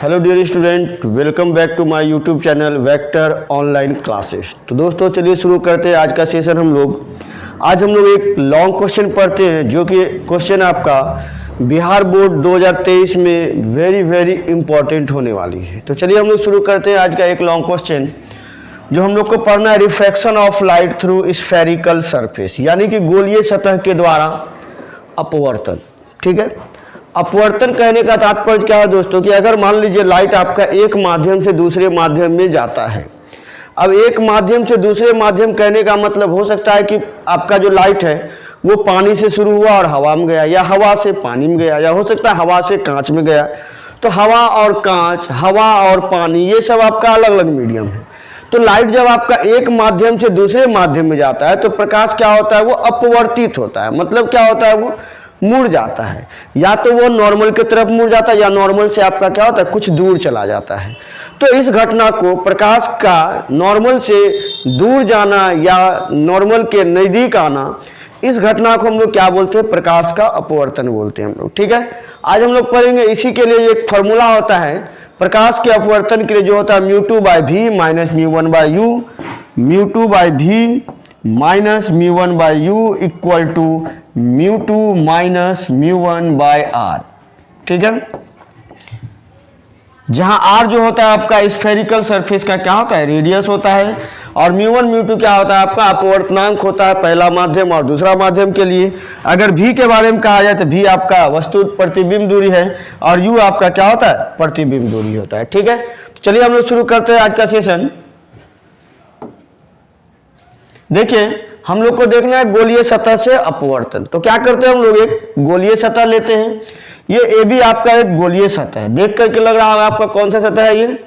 Hello dear student, welcome back to my YouTube channel vector online classes. तो दोस्तों चलिए शुरू करते हैं आज का सेशन। आज हम लोग एक लॉन्ग क्वेश्चन पढ़ते हैं, जो कि क्वेश्चन आपका बिहार बोर्ड 2023 में वेरी इंपॉर्टेंट होने वाली है। तो चलिए हम लोग शुरू करते हैं आज का एक लॉन्ग क्वेश्चन, जो हम लोग को पढ़ना है refraction of light through spherical surface, यानी कि गोलीय सतह के द्वारा अपवर्तन। ठीक है, अपवर्तन कहने का तात्पर्य क्या है दोस्तों, कि अगर मान लीजिए लाइट आपका एक माध्यम से दूसरे माध्यम में जाता है। अब एक माध्यम से दूसरे माध्यम कहने का मतलब हो सकता है कि आपका जो लाइट है वो पानी से शुरू हुआ और हवा में गया, या हवा से पानी में गया, या हो सकता है हवा से कांच में गया। तो हवा और कांच, हवा और पानी, ये सब आपका अलग अलग मीडियम है। तो लाइट जब आपका एक माध्यम से दूसरे माध्यम में जाता है तो प्रकाश क्या होता है, वो अपवर्तित होता है। मतलब क्या होता है, वो मुड़ जाता है। या तो वो नॉर्मल की तरफ मुड़ जाता है, या नॉर्मल से आपका क्या होता है, कुछ दूर चला जाता है। तो इस घटना को, प्रकाश का नॉर्मल से दूर जाना या नॉर्मल के नज़दीक आना, इस घटना को हम लोग क्या बोलते हैं, प्रकाश का अपवर्तन बोलते हैं हम लोग। ठीक है, आज हम लोग पढ़ेंगे। इसी के लिए एक फॉर्मूला होता है प्रकाश के अपवर्तन के लिए, जो होता है μ2/v minus μ1/u, μ2/v minus μ1/u equal to μ2 minus μ1/r। ठीक है, जहां r जो होता है आपका स्फेरिकल सरफेस का क्या होता है, रेडियस होता है, और μ1 μ2 क्या होता है, आपका अपवर्तनांक होता है, पहला माध्यम और दूसरा माध्यम के लिए। अगर v के बारे में कहा जाए तो v आपका वस्तु प्रतिबिंब दूरी है, और u आपका क्या होता है, प्रतिबिंब दूरी होता है। ठीक है, तो चलिए हम लोग शुरू करते हैं आज का सेशन। देखिए, हम लोग को देखना है गोलीय सतह से अपवर्तन। तो क्या करते हैं हम लोग, एक गोलीय सतह लेते हैं। ये ए बी आपका एक गोलीय सतह है। देख करके लग रहा होगा आपका कौन सा सतह है, ये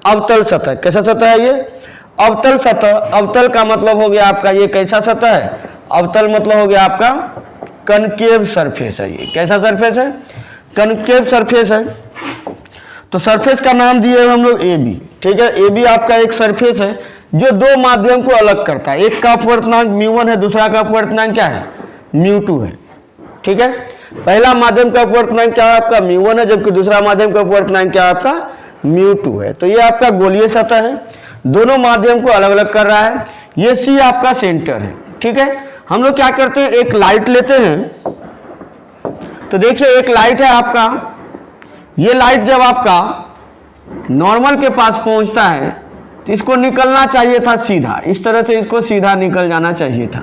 अवतल सतह। कैसा सतह है ये, अवतल सतह। अवतल का मतलब हो गया आपका ये कैसा सतह है, अवतल मतलब हो गया आपका कनकेव सरफेस है। ये कैसा सरफेस है, कनकेव सरफेस है। तो सरफेस का नाम दिए हम लोग ए बी। ठीक है, ए बी आपका एक सरफेस है जो दो माध्यम को अलग करता है। एक का अपवर्तनांक μ1 है, दूसरा का अपवर्तनांक क्या है, μ2 है। ठीक है, पहला माध्यम का अपवर्तनांक क्या है आपका, μ1 है, जबकि दूसरा माध्यम का अपवर्तनांक क्या है आपका, μ2 है। तो ये आपका गोलीय सतह है, दोनों माध्यम को अलग अलग कर रहा है। ये सी आपका सेंटर है। ठीक है, हम लोग क्या करते हैं, एक लाइट लेते हैं। तो देखिए, एक लाइट है आपका, ये लाइट जब आपका नॉर्मल के पास पहुंचता है तो इसको निकलना चाहिए था सीधा, इस तरह से इसको सीधा निकल जाना चाहिए था,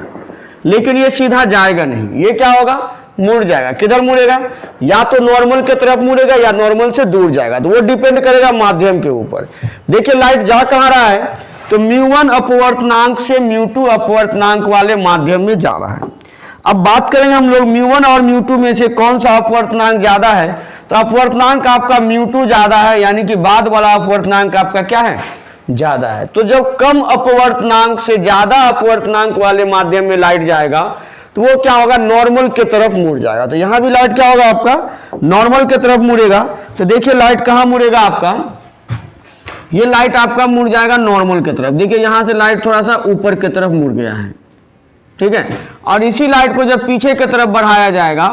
लेकिन ये सीधा जाएगा नहीं। ये क्या होगा, मुड़ जाएगा। किधर मुड़ेगा, या तो नॉर्मल की तरफ मुड़ेगा या नॉर्मल से दूर जाएगा। तो वो डिपेंड करेगा माध्यम के ऊपर। देखिए, लाइट जा कहाँ रहा है, तो μ1 अपवर्तनांक से μ2 अपवर्तनांक वाले माध्यम में जा रहा है। अब बात करेंगे हम लोग μ1 और μ2 में से कौन सा अपवर्तनांक ज्यादा है। तो अपवर्तनांक आपका μ2 ज्यादा है, यानी कि बाद वाला अपवर्तनांक आपका क्या है, ज्यादा है। तो जब कम अपवर्तनांक से ज्यादा अपवर्तनांक वाले माध्यम में लाइट जाएगा तो वो क्या होगा, नॉर्मल की तरफ मुड़ जाएगा। तो यहां भी लाइट क्या होगा आपका, नॉर्मल की तरफ मुड़ेगा। तो देखिए लाइट कहां मुड़ेगा आपका, ये लाइट आपका मुड़ जाएगा नॉर्मल की तरफ। देखिए यहां से लाइट थोड़ा सा ऊपर की तरफ मुड़ गया है। ठीक है, और इसी लाइट को जब पीछे की तरफ बढ़ाया जाएगा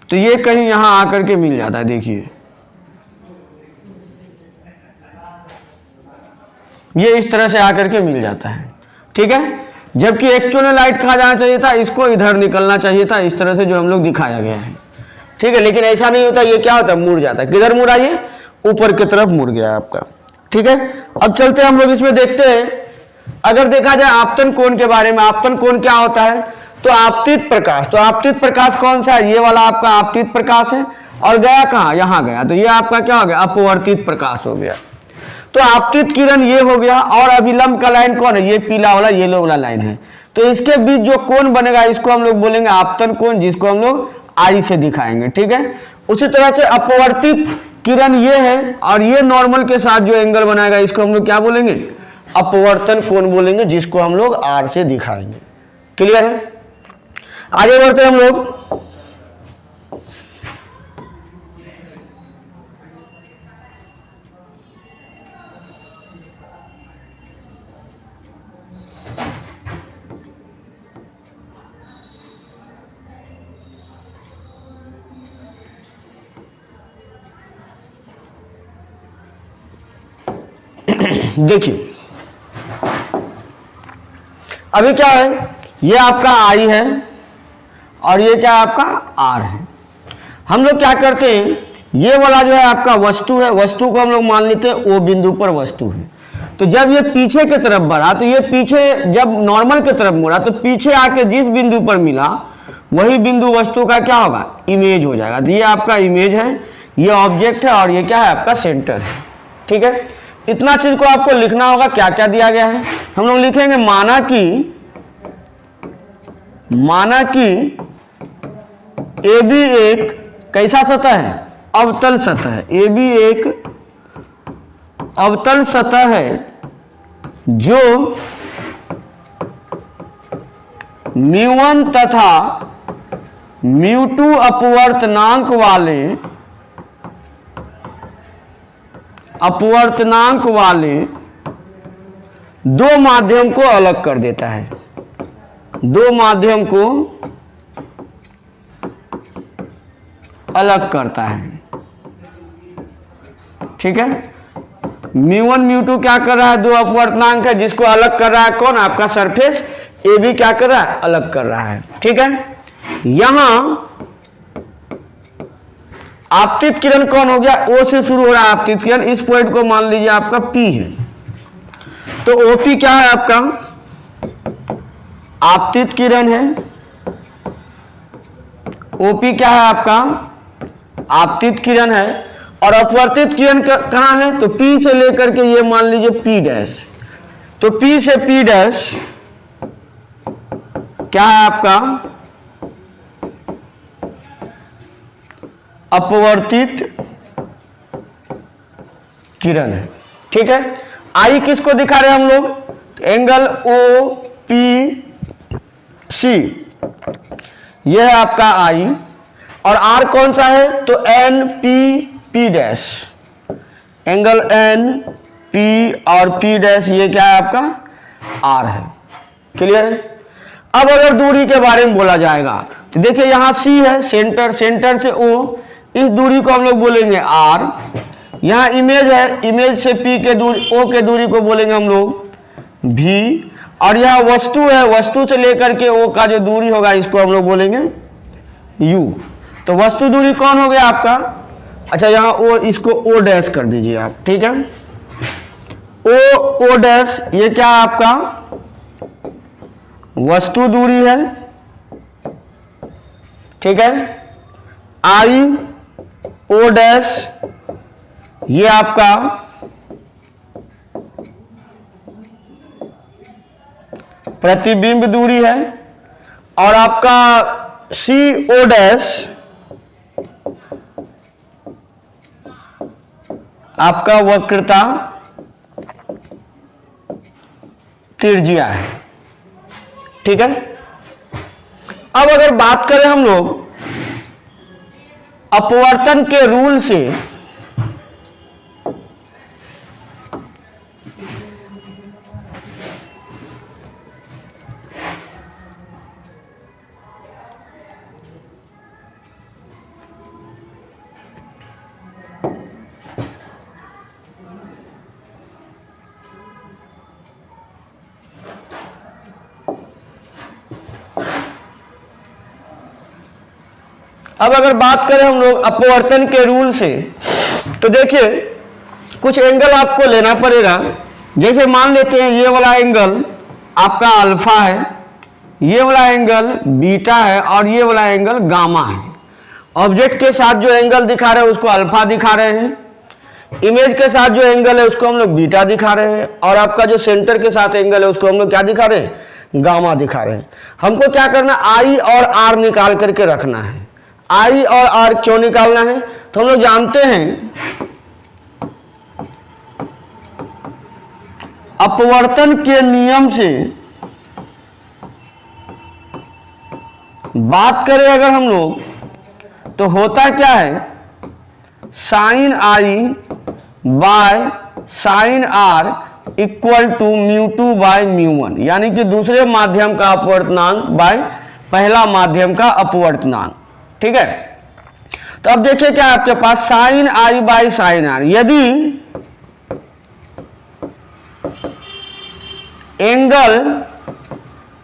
तो ये कहीं यहां आकर के मिल जाता है। देखिए ये इस तरह से आकर के मिल जाता है। ठीक है, जबकि एक्चुअल में लाइट कहाँ जाना चाहिए था, इसको इधर निकलना चाहिए था, इस तरह से जो हम लोग दिखाया गया है। ठीक है, लेकिन ऐसा नहीं होता, ये क्या होता है, मुड़ जाता है। किधर मुड़ा, ये ऊपर की तरफ मुड़ गया आपका। ठीक है, अब चलते हैं हम लोग इसमें देखते हैं। अगर देखा जाए आपतन कोण के बारे में, आपतन कोण क्या होता है, तो आपतित प्रकाश। तो आपतित प्रकाश कौन सा है, ये वाला आपका आपतित प्रकाश है, और गया कहाँ, यहां गया। तो ये आपका क्या हो गया, अपवर्तित प्रकाश हो गया। तो आपतित किरण ये हो गया, और अभिलंब का लाइन कौन है, ये पीला वाला, येलो वाला लाइन है। तो इसके बीच जो कोण बनेगा इसको हम लोग बोलेंगे आपतन कोण, जिसको हम लोग आई से दिखाएंगे। ठीक है, उसी तरह से अपवर्तित किरण ये है, और ये नॉर्मल के साथ जो एंगल बनाएगा इसको हम लोग क्या बोलेंगे, अपवर्तन कोण बोलेंगे, जिसको हम लोग आर से दिखाएंगे। क्लियर है, आगे बढ़ते हैं हम लोग। देखिए अभी क्या है, ये आपका आई है और ये क्या आपका आर है। हम लोग क्या करते हैं, ये वाला जो है आपका वस्तु है, वस्तु को हम लोग मान लेते हैं ओ बिंदु पर वस्तु है। तो जब ये पीछे की तरफ बढ़ा तो ये पीछे जब नॉर्मल की तरफ मुड़ा तो पीछे आके जिस बिंदु पर मिला वही बिंदु वस्तु का क्या होगा, इमेज हो जाएगा। तो ये आपका इमेज है, ये ऑब्जेक्ट है और ये क्या है आपका सेंटर है। ठीक है, इतना चीज को आपको लिखना होगा। क्या क्या दिया गया है हम लोग लिखेंगे, माना कि ए बी एक कैसा सतह है, अवतल सतह है। ए बी एक अवतल सतह है जो μ1 तथा μ2 अपवर्तनांक वाले दो माध्यम को अलग कर देता है, दो माध्यम को अलग करता है। ठीक है, μ1 μ2 क्या कर रहा है, दो अपवर्तनांक है जिसको अलग कर रहा है कौन, आपका सरफेस ए बी क्या कर रहा है, अलग कर रहा है। ठीक है, यहां आपतित किरण कौन हो गया, ओ से शुरू हो रहा है आपतित किरण, इस पॉइंट को मान लीजिए आपका पी है। तो ओपी क्या है आपका, आपतित किरण है। ओपी क्या है आपका, आपतित किरण है। और अपवर्तित किरण कहां है, तो पी से लेकर के ये मान लीजिए पी डैश। तो पी से पी डैश क्या है आपका, अपवर्तित किरण है। ठीक है, आई किसको दिखा रहे हैं हम लोग, एंगल ओ पी सी, यह है आपका आई। और आर कौन सा है, तो N P P dash, angle N P और पी डैश, ये क्या है आपका आर है। क्लियर है। अब अगर दूरी के बारे में बोला जाएगा तो देखिए यहां सी है सेंटर, सेंटर से ओ, इस दूरी को हम लोग बोलेंगे आर। यहां इमेज है, इमेज से पी के दूरी, ओ के दूरी को बोलेंगे हम लोग भी। और यह वस्तु है, वस्तु से लेकर के ओ का जो दूरी होगा इसको हम लोग बोलेंगे यू। तो वस्तु दूरी कौन हो गया आपका, अच्छा यहां ओ, इसको ओ डैश कर दीजिए आप। ठीक है, ओ डैश, ये क्या है आपका वस्तु दूरी है। ठीक है, आई ओ डैश, ये आपका प्रतिबिंब दूरी है। और आपका सी ओ डैश आपका वक्रता त्रिज्या है। ठीक है, अब अगर बात करें हम लोग अपवर्तन के रूल से, अब अगर बात करें हम लोग अपवर्तन के रूल से, तो देखिए कुछ एंगल आपको लेना पड़ेगा। जैसे मान लेते हैं ये वाला एंगल आपका अल्फा है, ये वाला एंगल बीटा है और ये वाला एंगल गामा है। ऑब्जेक्ट के साथ जो एंगल दिखा रहे हैं उसको अल्फा दिखा रहे हैं, इमेज के साथ जो एंगल है उसको हम लोग बीटा दिखा रहे हैं, और आपका जो सेंटर के साथ एंगल है उसको हम लोग क्या दिखा रहे हैं, गामा दिखा रहे हैं। हमको क्या करना, आई और आर निकाल करके रखना है। आई और आर क्यों निकालना है, तो हम लोग जानते हैं अपवर्तन के नियम से बात करें अगर हम लोग, तो होता क्या है, sine I by sine R equal to μ2 by μ1, यानी कि दूसरे माध्यम का अपवर्तनांक बाय पहला माध्यम का अपवर्तनांक। ठीक है, तो अब देखिए क्या आपके पास sine I by sine R, यदि एंगल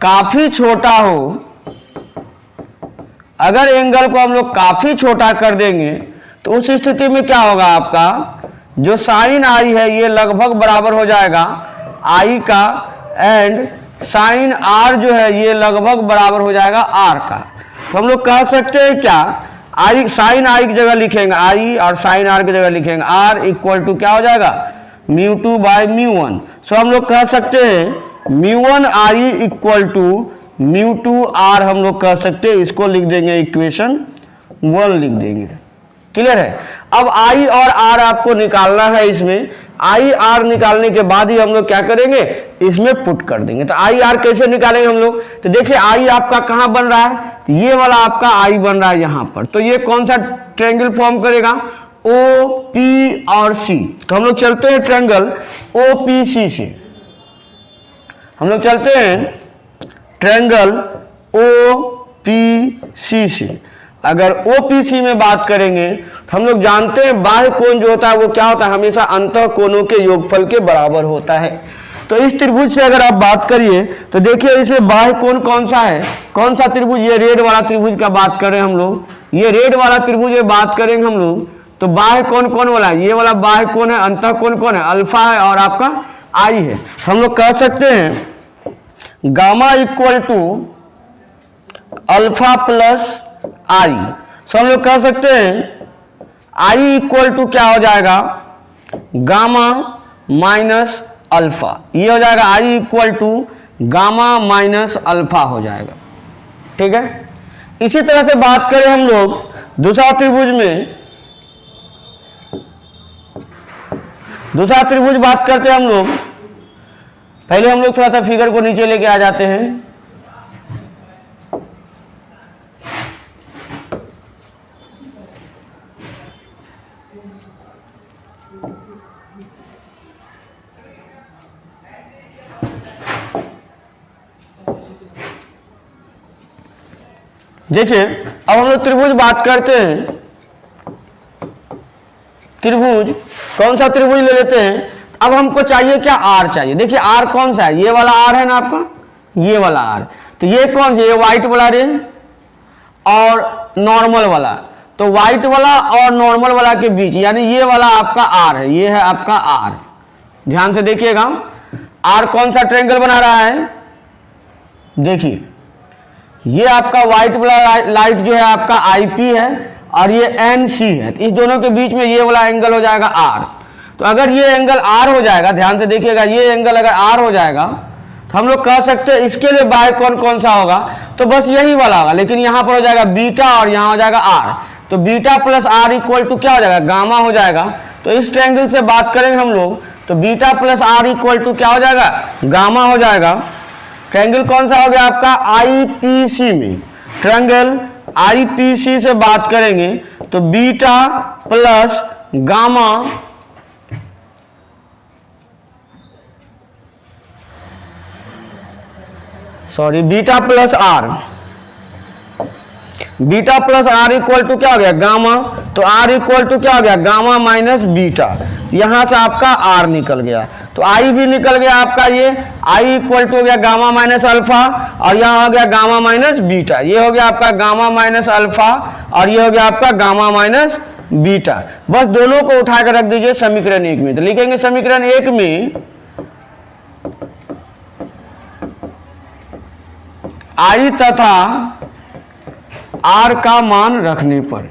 काफी छोटा हो, अगर एंगल को हम लोग काफी छोटा कर देंगे तो उस स्थिति में क्या होगा, आपका जो साइन आई है ये लगभग बराबर हो जाएगा आई का, एंड साइन आर जो है ये लगभग बराबर हो जाएगा आर का। तो हम लोग कह सकते हैं क्या, आई साइन आई की जगह लिखेंगे आई और साइन आर की जगह लिखेंगे आर इक्वल टू क्या हो जाएगा, mu two by mu one. So हम लोग कह सकते हैं mu one I equal to mu two R, हम लोग कह सकते हैं, इसको लिख देंगे इक्वेशन 1 लिख देंगे। क्लियर है। अब आई और आर आपको निकालना है, इसमें आई आर निकालने के बाद ही हम लोग क्या करेंगे, इसमें पुट कर देंगे। तो आई आर कैसे निकालेंगे हम लोग, तो देखिए आई आपका कहां बन रहा है, तो ये वाला आपका आई बन रहा है यहां पर, तो ये कौन सा ट्रायंगल फॉर्म करेगा, ओ पी और सी। तो हम लोग चलते हैं ट्रायंगल ओ पी सी से, हम लोग चलते हैं ट्रायंगल ओ पी सी से। अगर ओपीसी में बात करेंगे तो हम लोग जानते हैं बाह्य कोण जो होता है वो क्या होता है, हमेशा अंतः कोणों के योगफल के बराबर होता है। तो इस त्रिभुज से अगर आप बात करिए तो देखिए इसमें बाह्य कोण कौन सा है, कौन सा त्रिभुज, ये रेड वाला त्रिभुज का बात करें हम लोग, ये रेड वाला त्रिभुज में बात करेंगे हम लोग, तो बाह्य कोण कौन वाला है, ये वाला बाह्य कोण है, अंतः कोण कौन है, अल्फा है और आपका आई है। हम लोग कह सकते हैं gamma equal to alpha plus I. So हम लोग कह सकते हैं आई इक्वल टू क्या हो जाएगा, गामा माइनस अल्फा, ये हो जाएगा I equal to gamma minus alpha हो जाएगा। ठीक है। इसी तरह से बात करें हम लोग दूसरा त्रिभुज में, दूसरा त्रिभुज बात करते हैं हम लोग, पहले हम लोग थोड़ा सा फिगर को नीचे लेके आ जाते हैं। देखिए अब हम लोग त्रिभुज बात करते हैं, त्रिभुज कौन सा त्रिभुज ले लेते हैं। अब हमको चाहिए क्या, आर चाहिए। देखिए आर कौन सा है, ये वाला आर है ना आपका, ये वाला आर, तो ये कौन सा, ये व्हाइट वाला रे और नॉर्मल वाला, तो व्हाइट वाला और नॉर्मल वाला के बीच यानी ये वाला आपका आर है, ये है आपका आर। ध्यान से देखिएगा आर कौन सा ट्रायंगल बना रहा है, देखिए ये आपका व्हाइट वाला लाइट जो है आपका आईपी है और ये एनसी है, तो इस दोनों के बीच में ये वाला एंगल हो जाएगा आर। तो अगर ये एंगल आर हो जाएगा, ध्यान से देखिएगा ये एंगल अगर आर हो जाएगा तो हम लोग कह सकते हैं इसके लिए बाह्य कोण कौन सा होगा, तो बस यही वाला होगा, लेकिन यहां पर हो जाएगा बीटा और यहां हो जाएगा आर, तो beta plus R equal to क्या हो जाएगा, गामा हो जाएगा। तो इस ट्रायंगल से बात करेंगे हम लोग तो beta plus R equal to क्या हो जाएगा, गामा हो जाएगा। ट्रायंगल कौन सा हो गया आपका, आईपीसी में, ट्रायंगल आईपीसी से बात करेंगे तो beta plus gamma beta plus R, beta plus R equal to क्या हो गया, गामा, तो आर इक्वल टू क्या हो गया, गामा माइनस बीटा, यहां से आपका आर निकल गया, तो आई भी निकल गया आपका, ये आई इक्वल टू हो गया गामा माइनस अल्फा और यहां हो गया गामा माइनस बीटा, ये हो गया आपका गामा माइनस अल्फा और ये हो गया आपका गामा माइनस बीटा। बस दोनों को उठाकर रख दीजिए समीकरण 1 में, तो लिखेंगे समीकरण 1 में आई तथा आर का मान रखने पर,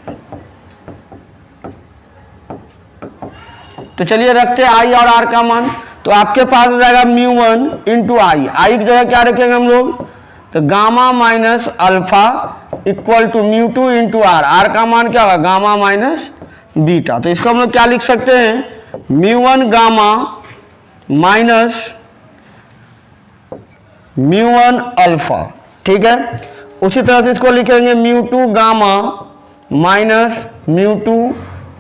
तो चलिए रखते हैं आई और आर का मान, तो आपके पास हो जाएगा mu one into I, I की जगह क्या रखेंगे हम लोग, तो gamma minus alpha equal to mu two into R, R का मान क्या होगा, गामा माइनस बीटा। तो इसको हम लोग क्या लिख सकते हैं, mu one gamma minus mu one alpha. ठीक है। उसी तरह से इसको लिखेंगे mu two gamma minus mu two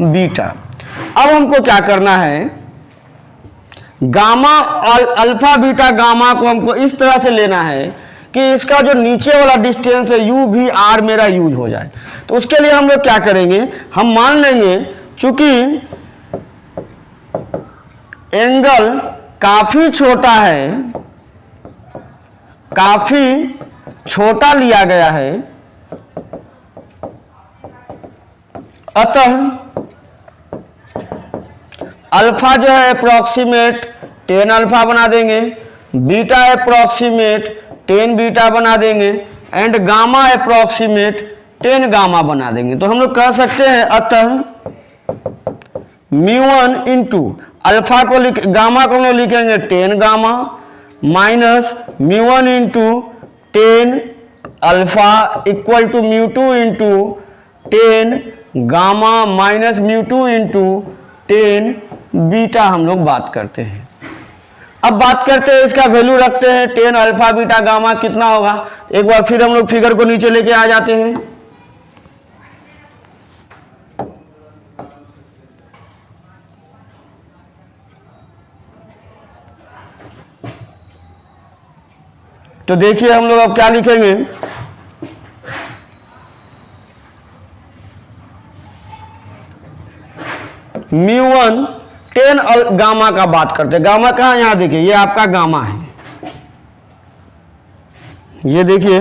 beta. अब हमको क्या करना है, गामा और अल्फा बीटा गामा को हमको इस तरह से लेना है कि इसका जो नीचे वाला डिस्टेंस है यू भी आर मेरा यूज हो जाए। तो उसके लिए हम लोग क्या करेंगे, हम मान लेंगे चूंकि एंगल काफी छोटा है, काफी छोटा लिया गया है, अतः अल्फा जो है अप्रोक्सीमेट 10 अल्फा बना देंगे, बीटा अप्रोक्सीमेट 10 बीटा बना देंगे, एंड गामा अप्रोक्सीमेट 10 गामा बना देंगे। तो हम लोग कह सकते हैं अतः μ1 इंटू अल्फा को गामा को हम लोग लिखेंगे 10 gamma minus μ1 into 10 alpha equal to μ2 into 10 gamma minus μ2 into 10 beta हम लोग बात करते हैं। अब बात करते हैं इसका वैल्यू रखते हैं 10 अल्फा बीटा गामा कितना होगा। एक बार फिर हम लोग फिगर को नीचे लेके आ जाते हैं। तो देखिए हम लोग अब क्या लिखेंगे, μ1 10 गामा का बात करते हैं। गामा कहाँ, यहां देखिए ये आपका गामा है, ये देखिए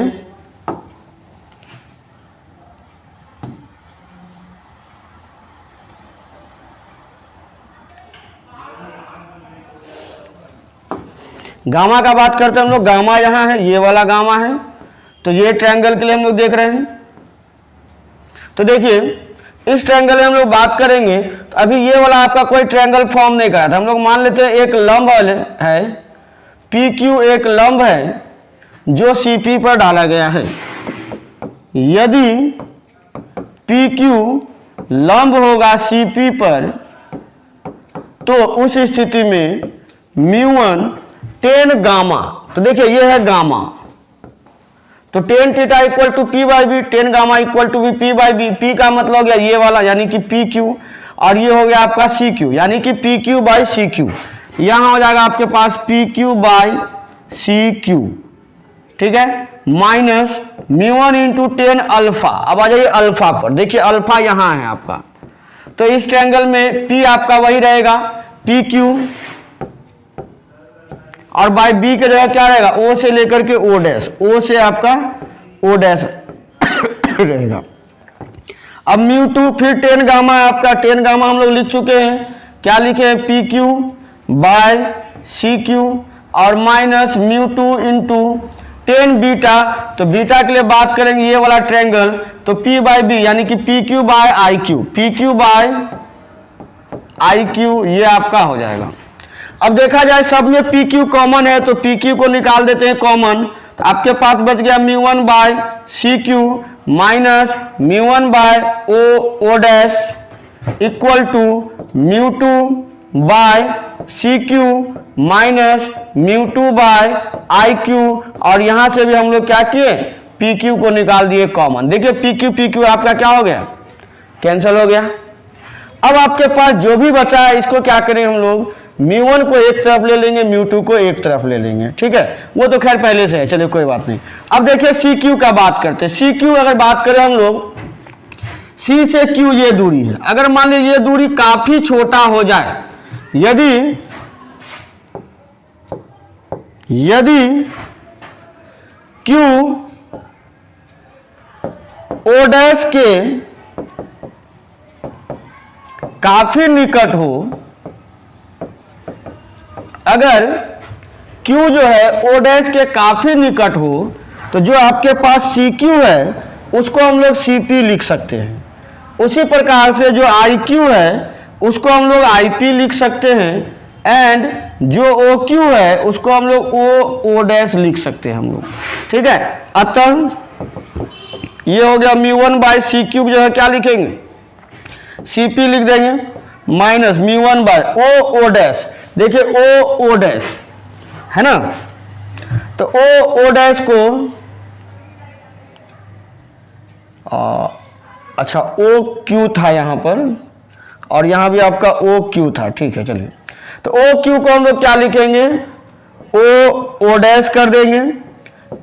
गामा का बात करते हैं हम लोग। गामा यहां है, ये वाला गामा है, तो ये ट्रायंगल के लिए हम लोग देख रहे हैं। तो देखिए इस ट्रायंगल में हम लोग बात करेंगे, तो अभी ये वाला आपका कोई ट्रायंगल फॉर्म नहीं करा था। हम लोग मान लेते हैं एक लंब है, पी क्यू एक लंब है जो सी पी पर डाला गया है। यदि पी क्यू लंब होगा सी पी पर, तो उस स्थिति में μ1 10 गामा, तो देखिए ये है गामा, तो 10 theta equal to P by B, 10 gamma equal to P by B. P का मतलब हो गया ये वाला यानी कि पी क्यू, और ये हो गया आपका सी क्यू यानी कि P Q by C Q. यहां हो जाएगा आपके पास P Q by C Q, ठीक है, माइनस μ1 इंटू 10 अल्फा। अब आ जाइए अल्फा पर, देखिए अल्फा यहां है आपका, तो इस ट्रायंगल में पी आपका वही रहेगा पी क्यू, और बाई बी के जगह क्या रहेगा, ओ से लेकर के ओ डैश, ओ से आपका ओ डैश रहेगा। अब μ2 फिर 10 गामा है आपका, 10 गामा हम लोग लिख चुके हैं, क्या लिखे हैं P Q by C Q, और माइनस μ2 इंटू 10 बीटा। तो बीटा के लिए बात करेंगे ये वाला ट्रायंगल, तो पी बाई बी यानी कि P Q by I Q, P Q by I Q ये आपका हो जाएगा। अब देखा जाए सब में पी क्यू कॉमन है, तो पी क्यू को निकाल देते हैं कॉमन, तो आपके पास बच गया μ1 by C Q minus μ1 by O dash equal to μ2 by C Q minus μ2 by I Q, और यहां से भी हम लोग क्या किए पी क्यू को निकाल दिए कॉमन। देखिए पी क्यू आपका क्या हो गया, कैंसिल हो गया। अब आपके पास जो भी बचा है इसको क्या करें हम लोग, μ1 को एक तरफ ले लेंगे, μ2 को एक तरफ ले लेंगे, ठीक है, वो तो खैर पहले से है, चलिए कोई बात नहीं। अब देखिए सी क्यू का बात करते हैं। सी क्यू अगर बात करें हम लोग, सी से क्यू ये दूरी है, अगर मान लीजिए ये दूरी काफी छोटा हो जाए, यदि क्यू ओ डैश के काफी निकट हो, अगर Q जो है O डैश के काफी निकट हो, तो जो आपके पास CQ है उसको हम लोग CP लिख सकते हैं। उसी प्रकार से जो IQ है उसको हम लोग IP लिख सकते हैं, एंड जो OQ है उसको हम लोग O डैश लिख सकते हैं हम लोग, ठीक है। अतः ये हो गया μ1 बाय CQ जो है क्या लिखेंगे CP लिख देंगे, माइनस μ1 बाय O डैश, देखिए O डैश है ना, तो O डैश को अच्छा OQ था यहाँ पर, और यहाँ भी आपका OQ था, ठीक है। चलिए तो OQ को हम लोग क्या लिखेंगे O डैश कर देंगे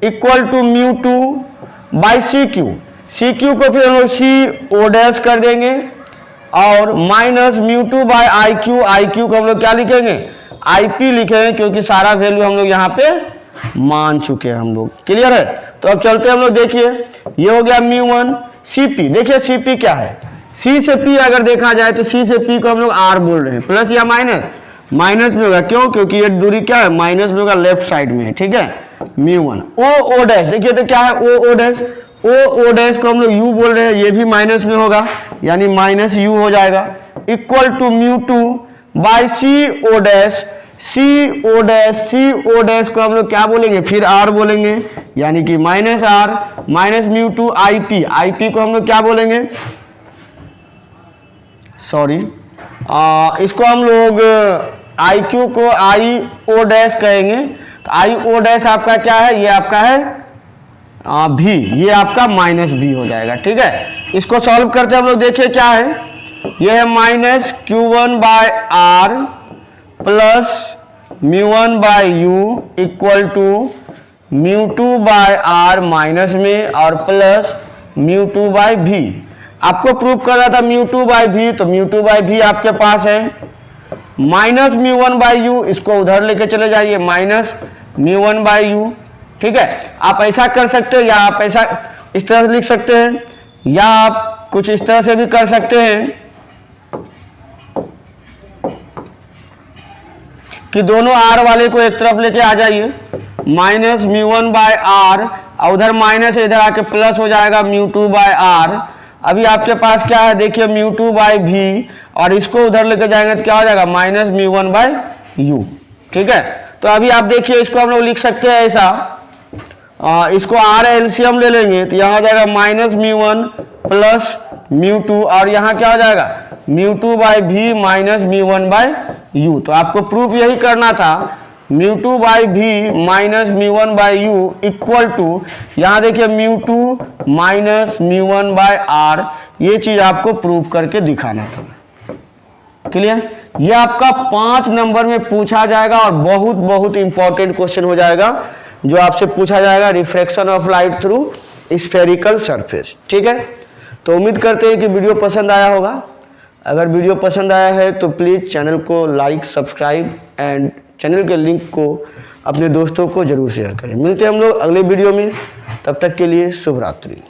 इक्वल टू μ2 बाई CQ को फिर हम लोग CO डैश कर देंगे, और माइनस μ2 बाय IQ को हम लोग क्या लिखेंगे IP लिखेंगे, क्योंकि सारा वैल्यू हम लोग यहाँ पे मान चुके हैं हम लोग। क्लियर है? तो अब चलते हैं हम लोग, देखिए ये हो गया μ1 CP। देखिए CP क्या है, C से P अगर देखा जाए तो C से P को हम लोग R बोल रहे हैं, प्लस या माइनस, माइनस में होगा। क्यों? क्योंकि ये दूरी क्या है, माइनस में होगा, लेफ्ट साइड में है। ठीक है, μ1 O डैश, देखिए तो क्या है O डैश, O डैश को हम लोग U बोल रहे हैं, ये भी माइनस में होगा, यानी माइनस U हो जाएगा, equal to μ2 by CO dash, CO dash को हम लोग क्या बोलेंगे, फिर R बोलेंगे, यानी कि माइनस R माइनस μ2 IP को हम लोग क्या बोलेंगे, सॉरी इसको हम लोग IQ को IO डैश कहेंगे। तो IO डैश आपका क्या है, ये आपका है V, ये आपका माइनस V हो जाएगा। ठीक है, इसको सॉल्व करते हैं हम लोग, देखिए क्या है, ये है minus Q1 by R plus μ1 by U equal to μ2 by R minus में और प्लस μ2 बाय V। आपको प्रूव कर रहा था μ2 बाय V, तो μ2 बाय V आपके पास है, माइनस μ1 बाय U, इसको उधर लेके चले जाइए, माइनस μ1 बाय U। ठीक है, आप ऐसा कर सकते हैं, या आप ऐसा इस तरह से लिख सकते हैं, या आप कुछ इस तरह से भी कर सकते हैं कि दोनों R वाले को एक तरफ लेके आ जाइए, माइनस μ1 बाय R, और उधर माइनस इधर आके प्लस हो जाएगा μ2 बाय R। अभी आपके पास क्या है, देखिए μ2 बाय V, और इसको उधर लेके जाएंगे तो क्या हो जाएगा, माइनस μ1 बाय U। ठीक है, तो अभी आप देखिए इसको हम लोग लिख सकते हैं ऐसा, इसको R एलसीएम ले लेंगे तो यहाँ हो जाएगा माइनस μ1 प्लस μ2, और यहाँ क्या हो जाएगा, μ2 by V minus μ1 by U। तो आपको प्रूफ यही करना था, μ2 by V minus μ1 by U equal to, यहाँ देखिए μ2 माइनस μ1 बाय R, ये चीज आपको प्रूफ करके दिखाना था। क्लियर? ये आपका 5 नंबर में पूछा जाएगा, और बहुत बहुत इंपॉर्टेंट क्वेश्चन हो जाएगा, जो आपसे पूछा जाएगा, refraction of light through spherical surface. ठीक है, तो उम्मीद करते हैं कि वीडियो पसंद आया होगा। अगर वीडियो पसंद आया है तो प्लीज़ चैनल को लाइक, सब्सक्राइब एंड चैनल के लिंक को अपने दोस्तों को जरूर शेयर करें। मिलते हैं हम लोग अगले वीडियो में, तब तक के लिए शुभ रात्रि।